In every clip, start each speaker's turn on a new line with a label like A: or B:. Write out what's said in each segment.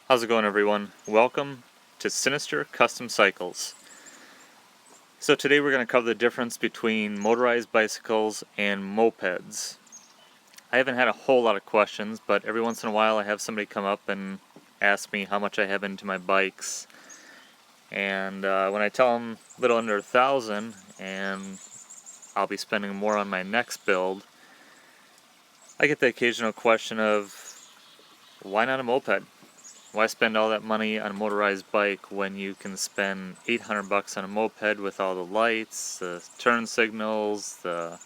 A: How's it going, everyone? Welcome to Sinister Custom Cycles. So today we're going to cover the difference between motorized bicycles and mopeds. I haven't had a whole lot of questions, but every once in a while I have somebody come up and ask me how much I have into my bikes. And when I tell them a little under 1,000 and I'll be spending more on my next build, I get the occasional question of, why not a moped? Why spend all that money on a motorized bike when you can spend $800 on a moped with all the lights, the turn signals, the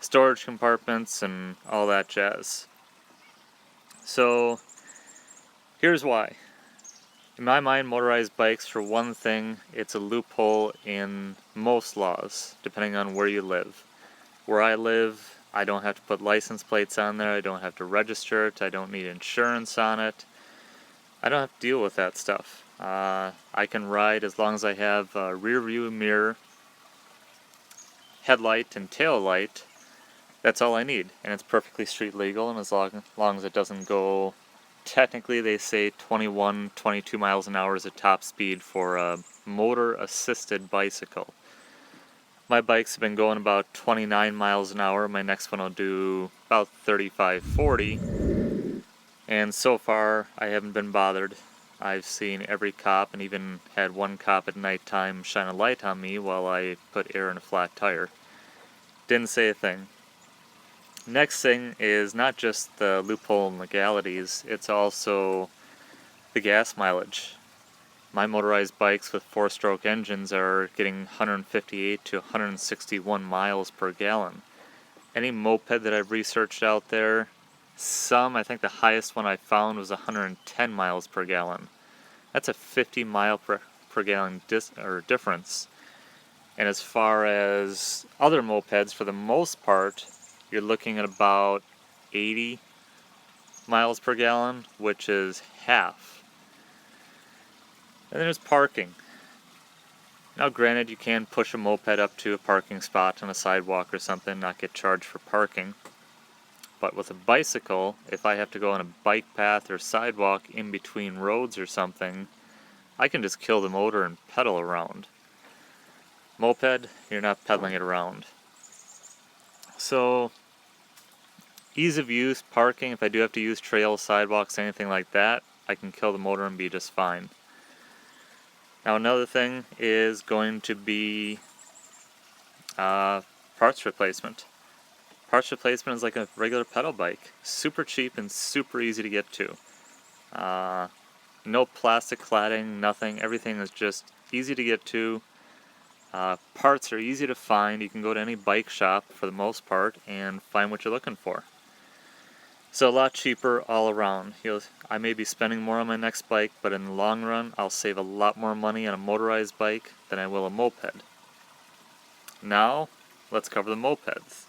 A: storage compartments, and all that jazz? So here's why. In my mind, motorized bikes, for one thing, it's a loophole in most laws, depending on where you live. Where I live, I don't have to put license plates on there, I don't have to register it, I don't need insurance on it. I don't have to deal with that stuff. I can ride as long as I have a rear view mirror, headlight, and tail light. That's all I need, and it's perfectly street legal, and as long as it doesn't go, technically they say 21, 22 miles an hour is a top speed for a motor-assisted bicycle. My bikes have been going about 29 miles an hour. My next one will do about 35, 40. And so far, I haven't been bothered. I've seen every cop and even had one cop at nighttime shine a light on me while I put air in a flat tire. Didn't say a thing. Next thing is not just the loophole in legalities, it's also the gas mileage. My motorized bikes with 4-stroke engines are getting 158 to 161 miles per gallon. Any moped that I've researched out there, I think the highest one I found was 110 miles per gallon. That's a 50 mile per gallon difference. And as far as other mopeds, for the most part, you're looking at about 80 miles per gallon, which is half. And then there's parking. Now granted, you can push a moped up to a parking spot on a sidewalk or something, not get charged for parking. But with a bicycle, if I have to go on a bike path or sidewalk in between roads or something, I can just kill the motor and pedal around. Moped, you're not pedaling it around. So, ease of use, parking, if I do have to use trails, sidewalks, anything like that, I can kill the motor and be just fine. Now another thing is going to be parts replacement. Parts replacement is like a regular pedal bike. Super cheap and super easy to get to. No plastic cladding, nothing. Everything is just easy to get to. Parts are easy to find. You can go to any bike shop for the most part and find what you're looking for. So a lot cheaper all around. I may be spending more on my next bike, but in the long run, I'll save a lot more money on a motorized bike than I will a moped. Now, let's cover the mopeds.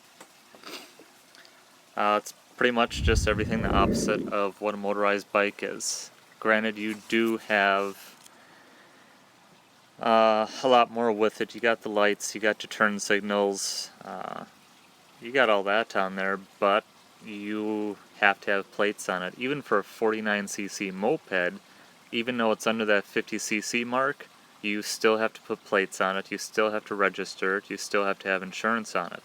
A: It's pretty much just everything the opposite of what a motorized bike is. Granted, you do have a lot more with it. You got the lights, you got your turn signals, you got all that on there, but you have to have plates on it. Even for a 49cc moped, even though it's under that 50cc mark, you still have to put plates on it, you still have to register it, you still have to have insurance on it.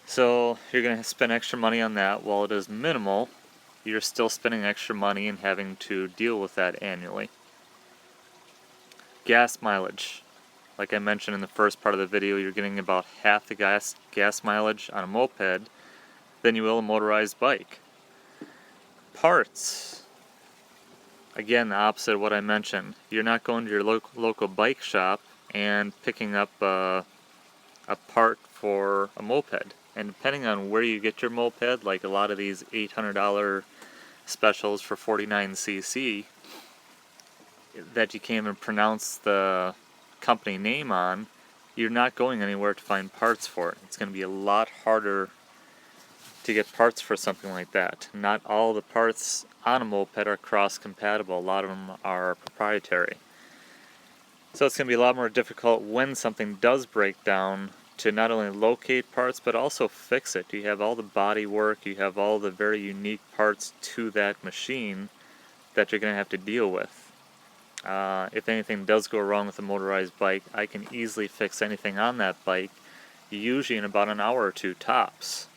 A: So you're going to spend extra money on that. While it is minimal, you're still spending extra money and having to deal with that annually. Gas mileage. Like I mentioned in the first part of the video, you're getting about half the gas mileage on a moped than you will a motorized bike. Parts. Again, the opposite of what I mentioned. You're not going to your local bike shop and picking up a part for a moped. And depending on where you get your moped, like a lot of these $800 specials for 49cc that you can't even pronounce the company name on, you're not going anywhere to find parts for it. It's going to be a lot harder to get parts for something like that. Not all the parts on a moped are cross-compatible. A lot of them are proprietary. So it's going to be a lot more difficult when something does break down to not only locate parts but also fix it. You have all the body work, you have all the very unique parts to that machine that you're going to have to deal with. If anything does go wrong with a motorized bike, I can easily fix anything on that bike, usually in about an hour or two tops.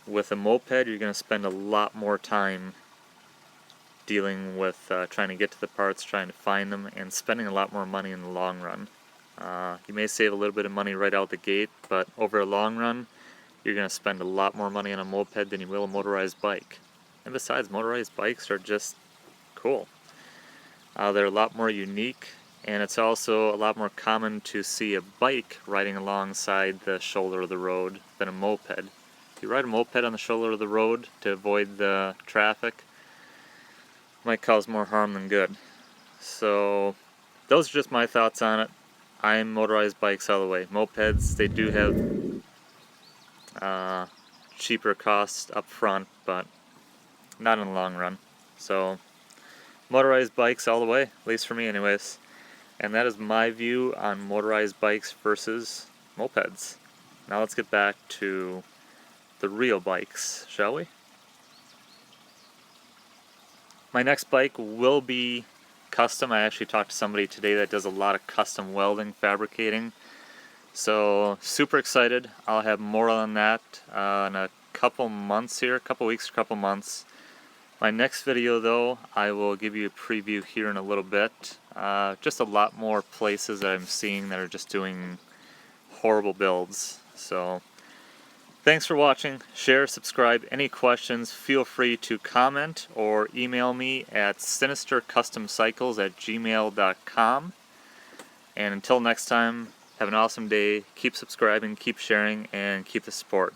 A: With a moped, you're going to spend a lot more time dealing with trying to get to the parts, trying to find them, and spending a lot more money in the long run. You may save a little bit of money right out the gate, but over a long run, you're going to spend a lot more money on a moped than you will a motorized bike. And besides, motorized bikes are just cool. They're a lot more unique, and it's also a lot more common to see a bike riding alongside the shoulder of the road than a moped. If you ride a moped on the shoulder of the road to avoid the traffic, it might cause more harm than good. So those are just my thoughts on it. I'm motorized bikes all the way. Mopeds, they do have cheaper costs up front, but not in the long run. So motorized bikes all the way, at least for me anyways. And that is my view on motorized bikes versus mopeds. Now let's get back to the real bikes, shall we? My next bike will be custom. I actually talked to somebody today that does a lot of custom welding, fabricating. So super excited. I'll have more on that in a couple months here, a couple weeks, a couple months. My next video though, I will give you a preview here in a little bit. Just a lot more places that I'm seeing that are just doing horrible builds. So thanks for watching. Share, subscribe. Any questions, feel free to comment or email me at sinistercustomcycles@gmail.com. And until next time, have an awesome day. Keep subscribing, keep sharing, and keep the support.